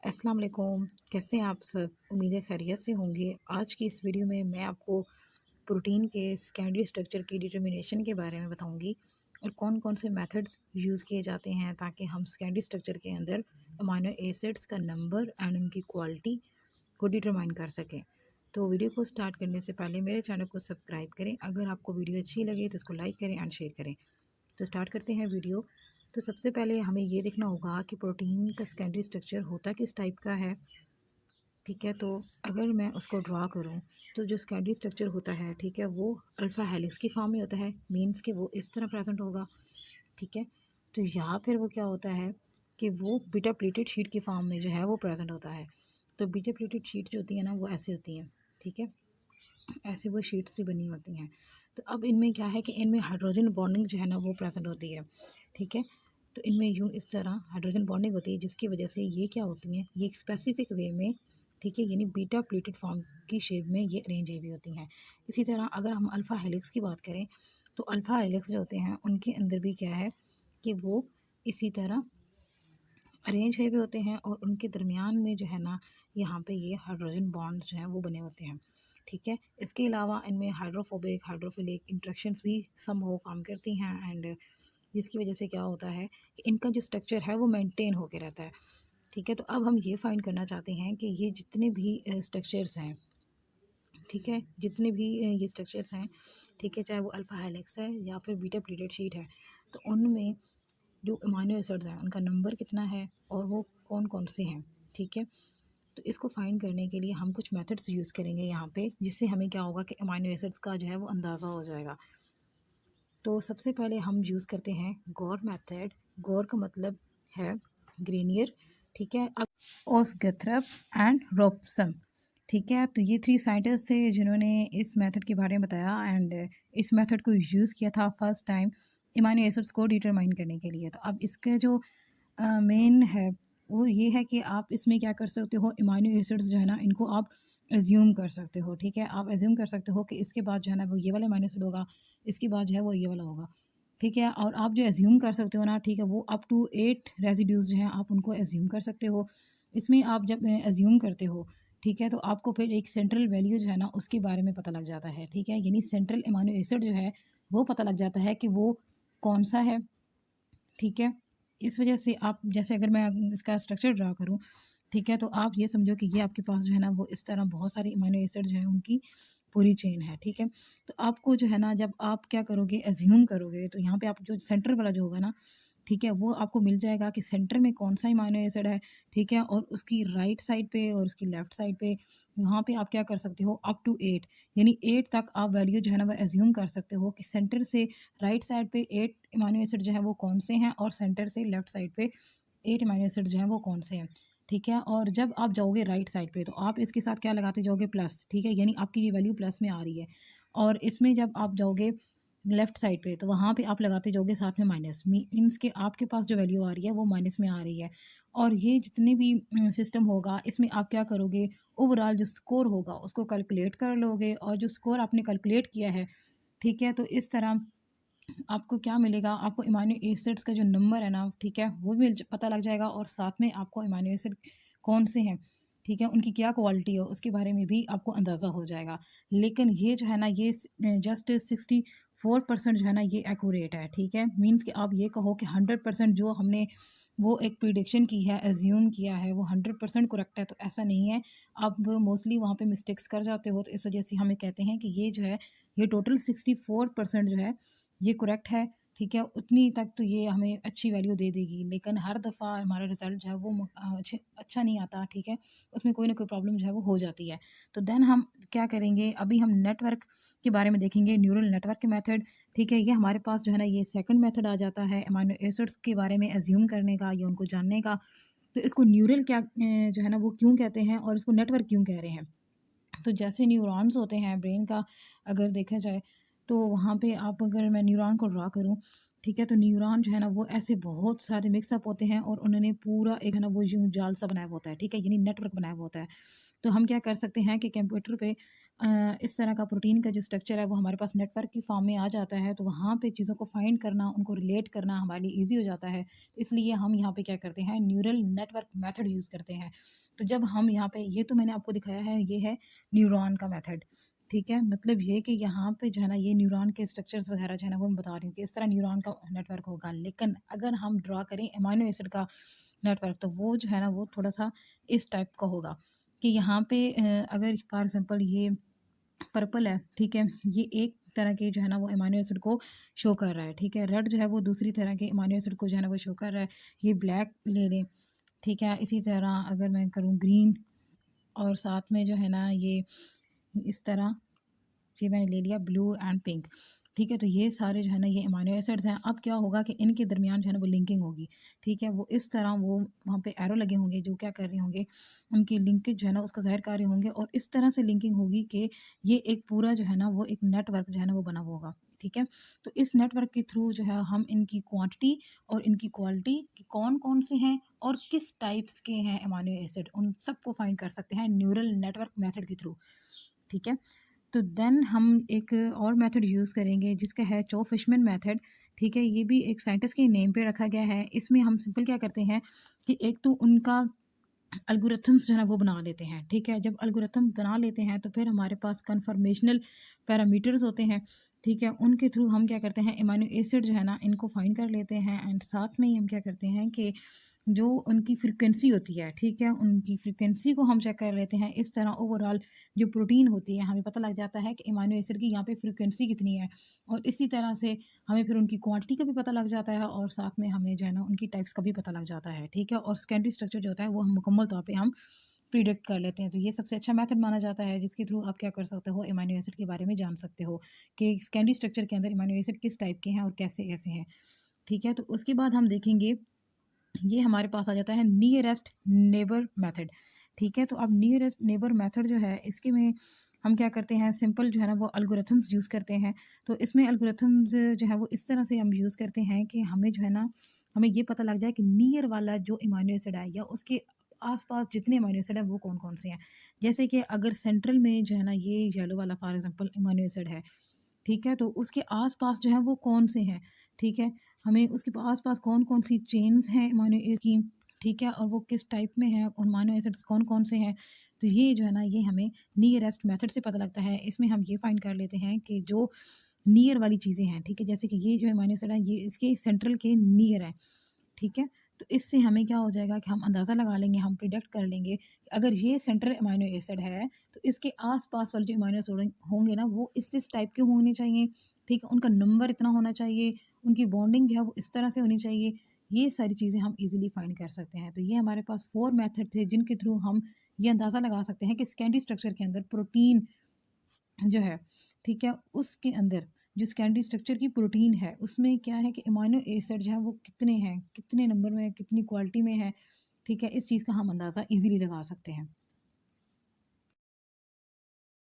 अस्सलाम वालेकुम। कैसे हैं आप सब? उम्मीद है खैरियत से होंगे। आज की इस वीडियो में मैं आपको प्रोटीन के सेकेंडरी स्ट्रक्चर की डिटर्मिनेशन के बारे में बताऊंगी और कौन कौन से मेथड्स यूज़ किए जाते हैं ताकि हम सेकेंडरी स्ट्रक्चर के अंदर अमाइनो एसिड्स का नंबर एंड उनकी क्वालिटी को डिटरमाइन कर सकें। तो वीडियो को स्टार्ट करने से पहले मेरे चैनल को सब्सक्राइब करें। अगर आपको वीडियो अच्छी लगे तो इसको लाइक करें एंड शेयर करें। तो स्टार्ट करते हैं वीडियो। तो सबसे पहले हमें ये देखना होगा कि प्रोटीन का सेकेंडरी स्ट्रक्चर होता किस टाइप का है। ठीक है, तो अगर मैं उसको ड्रा करूं तो जो सेकेंडरी स्ट्रक्चर होता है, ठीक है, वो अल्फ़ा हेलिक्स की फॉर्म में होता है। मीन्स कि वो इस तरह प्रेजेंट होगा। ठीक है, तो यहाँ फिर वो क्या होता है कि वो बीटा प्लेटेड शीट की फॉर्म में जो है वो प्रेजेंट होता है। तो बीटा प्लेटेड शीट जो होती है ना वो ऐसे होती हैं। ठीक है, ऐसे वो शीट्स से बनी होती हैं। तो अब इनमें क्या है कि इनमें हाइड्रोजन बॉन्डिंग जो है ना वो प्रेजेंट होती है। ठीक है, तो इनमें यूँ इस तरह हाइड्रोजन बॉन्डिंग होती है जिसकी वजह से ये क्या होती हैं, ये एक स्पेसिफिक वे में, ठीक है, यानी बीटा प्लेटेड फॉर्म की शेप में ये अरेंज हुई होती हैं। इसी तरह अगर हम अल्फ़ा हेलिक्स की बात करें तो अल्फ़ा हेलिक्स जो होते हैं उनके अंदर भी क्या है कि वो इसी तरह अरेंज हुए भी होते हैं और उनके दरमियान में जो है ना यहाँ पे ये हाइड्रोजन बॉन्ड्स जो हैं वो बने होते हैं। ठीक है, इसके अलावा इनमें हाइड्रोफोबिक हाइड्रोफिलिक इंट्रैक्शंस भी सम हो काम करती हैं एंड जिसकी वजह से क्या होता है कि इनका जो स्ट्रक्चर है वो मेंटेन होकर रहता है। ठीक है, तो अब हम ये फाइंड करना चाहते हैं कि ये जितने भी स्ट्रक्चर्स हैं, ठीक है, जितने भी ये स्ट्रक्चर्स हैं, ठीक है, चाहे वो अल्फ़ा हेलिक्स है या फिर बीटा प्लेटेड शीट है, तो उनमें जो अमाइनो एसिड्स हैं उनका नंबर कितना है और वो कौन कौन से हैं। ठीक है, तो इसको फाइंड करने के लिए हम कुछ मेथड्स यूज़ करेंगे यहाँ पे, जिससे हमें क्या होगा कि अमाइनो एसिड्स का जो है वो अंदाज़ा हो जाएगा। तो सबसे पहले हम यूज़ करते हैं गौर मेथड। गौर का मतलब है ग्रेनियर। ठीक है, अब ओसगथरप एंड रॉबसन। ठीक है, तो ये 3 साइंटिस्ट थे जिन्होंने इस मेथड के बारे में बताया एंड इस मेथड को यूज़ किया था फर्स्ट टाइम अमाइनो एसिड्स को डिटरमाइन करने के लिए। तो अब इसके जो मेन है वो ये है कि आप इसमें क्या कर सकते हो, अमाइनो एसिड्स जो है ना इनको आप एज्यूम कर सकते हो। ठीक है, आप एज्यूम कर सकते हो कि इसके बाद जो है ना वो ये वाला अमाइनो एसिड होगा, इसके बाद जो है वो ये वाला होगा। ठीक है, और आप जो एज्यूम कर सकते हो ना, ठीक है, वो अप टू 8 रेसिड्यूज़ जो हैं आप उनको एज्यूम कर सकते हो। इसमें आप जब एज्यूम करते हो, ठीक है, तो आपको फिर एक सेंट्रल वैल्यू जो है ना उसके बारे में पता लग जाता है। ठीक है, यानी सेंट्रल अमाइनो एसिड जो है वो पता लग जाता है कि वो कौन-सा है। ठीक है, इस वजह से आप जैसे अगर मैं इसका स्ट्रक्चर ड्रा करूँ, ठीक है, तो आप ये समझो कि ये आपके पास जो है ना वो इस तरह बहुत सारी अमीनो एसिड जो हैं उनकी पूरी चेन है। ठीक है, तो आपको जो है ना जब आप क्या करोगे, एज्यूम करोगे, तो यहाँ पे आप जो सेंटर वाला जो होगा ना, ठीक है, वो आपको मिल जाएगा कि सेंटर में कौन-सा अमाइनो एसिड है। ठीक है, और उसकी राइट साइड पे और उसकी लेफ्ट साइड पे वहाँ पे आप क्या कर सकते हो, अप टू 8 यानी 8 तक आप वैल्यू जो है ना वो एज्यूम कर सकते हो कि सेंटर से राइट साइड पे 8 अमाइनो एसिड जो है वो कौन से हैं और सेंटर से लेफ्ट साइड पे 8 अमाइनो एसिड जो हैं वो कौन से हैं। ठीक है, और जब आप जाओगे राइट साइड पे तो आप इसके साथ क्या लगाते जाओगे, प्लस। ठीक है, यानी आपकी ये वैल्यू प्लस में आ रही है। और इसमें जब आप जाओगे लेफ्ट साइड पे तो वहाँ पे आप लगाते जाओगे साथ में माइनस। मीन्स कि आपके पास जो वैल्यू आ रही है वो माइनस में आ रही है। और ये जितने भी सिस्टम होगा इसमें आप क्या करोगे, ओवरऑल जो स्कोर होगा उसको कैलकुलेट कर लोगे और जो स्कोर आपने कैलकुलेट किया है, ठीक है, तो इस तरह आपको क्या मिलेगा, आपको अमाइनो एसिड्स का जो नंबर है ना, ठीक है, वो भी पता लग जाएगा और साथ में आपको अमाइनो एसिड कौन से हैं, ठीक है, उनकी क्या क्वालिटी है उसके बारे में भी आपको अंदाज़ा हो जाएगा। लेकिन ये जो है ना ये जस्ट 64% जो है ना ये एक्यूरेट है। ठीक है, मीन्स कि आप ये कहो कि 100% जो हमने वो एक प्रिडिक्शन की है, एज्यूम किया है, वो 100% करेक्ट है, तो ऐसा नहीं है। आप मोस्टली वहाँ पे मिस्टेक्स कर जाते हो, तो इस वजह से हमें कहते हैं कि ये जो है ये टोटल 64% जो है ये करेक्ट है। ठीक है, उतनी तक तो ये हमें अच्छी वैल्यू दे देगी, लेकिन हर दफ़ा हमारा रिज़ल्ट जो है वो अच्छा नहीं आता। ठीक है, उसमें कोई ना कोई प्रॉब्लम जो है वो हो जाती है। तो देन हम क्या करेंगे, अभी हम नेटवर्क के बारे में देखेंगे, न्यूरल नेटवर्क के मेथड। ठीक है, ये हमारे पास जो है ना ये सेकंड मेथड आ जाता है अमाइनो एसिड्स के बारे में एज्यूम करने का या उनको जानने का। तो इसको न्यूरल क्या जो है ना वो क्यों कहते हैं और इसको नेटवर्क क्यों कह रहे हैं। तो जैसे न्यूरॉन्स होते हैं ब्रेन का, अगर देखा जाए तो वहाँ पे आप अगर मैं न्यूरॉन को ड्रा करूँ, ठीक है, तो न्यूरॉन जो है ना वो ऐसे बहुत सारे मिक्सअप होते हैं और उन्होंने पूरा एक है ना वो यूं जाल सा बनाया हुआ होता है। ठीक है, यानी नेटवर्क बनाया हुआ होता है। तो हम क्या कर सकते हैं कि कंप्यूटर पे इस तरह का प्रोटीन का जो स्ट्रक्चर है वो हमारे पास नेटवर्क की फॉर्म में आ जाता है, तो वहाँ पे चीज़ों को फाइंड करना, उनको रिलेट करना हमारे लिए ईज़ी हो जाता है। तो इसलिए हम यहाँ पे क्या करते हैं, न्यूरल नेटवर्क मेथड यूज़ करते हैं। तो जब हम यहाँ पे, ये तो मैंने आपको दिखाया है, ये है न्यूरॉन का मेथड, ठीक है? मतलब ये कि यहाँ पे जो है ना, ये न्यूरॉन के स्ट्रक्चर्स वगैरह जो है ना, वो मैं बता रही हूँ कि इस तरह न्यूरॉन का नेटवर्क होगा। लेकिन अगर हम ड्रा करें अमाइनो एसिड का नेटवर्क, तो वो जो है ना, वो थोड़ा-सा इस टाइप का होगा कि यहाँ पे अगर फॉर एग्ज़ाम्पल ये पर्पल है, ठीक है? ये एक तरह के जो है ना, वो अमाइनो एसिड को शो कर रहा है, ठीक है? रेड जो है वो दूसरी तरह के अमाइनो एसिड को जो है ना, वो शो कर रहा है। ये ब्लैक ले लें, ठीक है? इसी तरह अगर मैं करूँ ग्रीन, और साथ में जो है ना, ये इस तरह, ये मैंने ले लिया ब्लू एंड पिंक, ठीक है? तो ये सारे जो है ना, ये अमाइनो एसिड्स हैं। अब क्या होगा कि इनके दरमियान जो है ना, वो लिंकिंग होगी, ठीक है? वो इस तरह, वो वहाँ पे एरो लगे होंगे जो क्या कर रहे होंगे, उनकी लिंकेज जो है ना, उसको ज़ाहिर कर रहे होंगे, और इस तरह से लिंकिंग होगी कि ये एक पूरा जो है ना, वो एक नेटवर्क जो है ना, वो बना हुआ होगा, ठीक है? तो इस नेटवर्क के थ्रू जो है, हम इनकी क्वांटिटी और इनकी क्वालिटी कि कौन-कौन से हैं और किस टाइप्स के हैं अमाइनो एसिड, उन सबको फाइंड कर सकते हैं न्यूरल नेटवर्क मेथड के थ्रू, ठीक है? तो देन हम एक और मेथड यूज़ करेंगे जिसका है चो फिशमैन मेथड, ठीक है? ये भी एक साइंटिस्ट के नेम पे रखा गया है। इसमें हम सिंपल क्या करते हैं कि एक तो उनका एल्गोरिथम्स जो है ना, वो बना लेते हैं, ठीक है? जब एल्गोरिथम बना लेते हैं, तो फिर हमारे पास कन्फर्मेशनल पैरामीटर्स होते हैं, ठीक है? उनके थ्रू हम क्या करते हैं, अमाइनो एसिड जो है ना, इनको फाइंड कर लेते हैं, एंड साथ में ही हम क्या करते हैं कि जो उनकी फ्रीक्वेंसी होती है, ठीक है? उनकी फ्रीक्वेंसी को हम चेक कर लेते हैं। इस तरह ओवरऑल जो प्रोटीन होती है, हमें पता लग जाता है कि अमाइनो एसिड की यहाँ पे फ्रीक्वेंसी कितनी है, और इसी तरह से हमें फिर उनकी क्वांटिटी का भी पता लग जाता है, और साथ में हमें जो है ना, उनकी टाइप्स का भी पता लग जाता है, ठीक है? और सेकेंडरी स्ट्रक्चर जो होता है, वो हम मुकम्मल तौर पे हम प्रिडिक्ट कर लेते हैं। तो ये सबसे अच्छा मेथड माना जाता है, जिसके थ्रू आप क्या कर सकते हो, अमाइनो एसिड के बारे में जान सकते हो कि सेकेंडरी स्ट्रक्चर के अंदर अमाइनो एसिड किस टाइप के हैं और कैसे-कैसे हैं, ठीक है? तो उसके बाद हम देखेंगे, ये हमारे पास आ जाता है नियरेस्ट नेबर मेथड, ठीक है? तो अब नियरेस्ट नेबर मेथड जो है, इसके में हम क्या करते हैं, सिंपल जो है ना, वो एल्गोरिथम्स यूज़ करते हैं। तो इसमें एल्गोरिथम्स जो है, वो इस तरह से हम यूज़ करते हैं कि हमें जो है ना, हमें ये पता लग जाए कि नियर वाला जो अमाइनो एसिड है, या उसके आस-पास जितने अमाइनो एसिड हैं, वो कौन-कौन से हैं। जैसे कि अगर सेंट्रल में जो है ना, ये येलो वाला फॉर एग्ज़ाम्पल अमाइनो एसिड है, ठीक है? तो उसके आस-पास जो है, वो कौन से हैं, ठीक है? हमें उसके आस-पास कौन-कौन सी चेन्स हैं अमाइनो एसिड की, ठीक है? और वो किस टाइप में है, अमाइनो एसिड्स कौन-कौन से हैं। तो ये जो है ना, ये हमें नियरेस्ट मेथड से पता लगता है। इसमें हम ये फाइंड कर लेते हैं कि जो नियर वाली चीज़ें हैं, ठीक है? जैसे कि ये जो अमाइनो एसिड है, ये इसके सेंट्रल के नियर है, ठीक है? तो इससे हमें क्या हो जाएगा कि हम अंदाज़ा लगा लेंगे, हम प्रिडिक्ट कर लेंगे, अगर ये सेंट्रल अमाइनो एसिड है, तो इसके आस-पास वाले जो अमाइनो एसिड होंगे ना, वो इस टाइप के होने चाहिए, ठीक है? उनका नंबर इतना होना चाहिए, उनकी बॉन्डिंग जो है, वो इस तरह से होनी चाहिए। ये सारी चीज़ें हम ईज़िली फाइंड कर सकते हैं। तो ये हमारे पास 4 मेथड थे, जिनके थ्रू हम ये अंदाज़ा लगा सकते हैं कि सेकेंडरी स्ट्रक्चर के अंदर प्रोटीन जो है, ठीक है? उसके अंदर जो सेकेंडरी स्ट्रक्चर की प्रोटीन है, उसमें क्या है कि अमाइनो एसिड जो है, वो कितने हैं, कितने नंबर में है, कितनी क्वालिटी में है, ठीक है? इस चीज़ का हम अंदाज़ा ईज़िली लगा सकते हैं।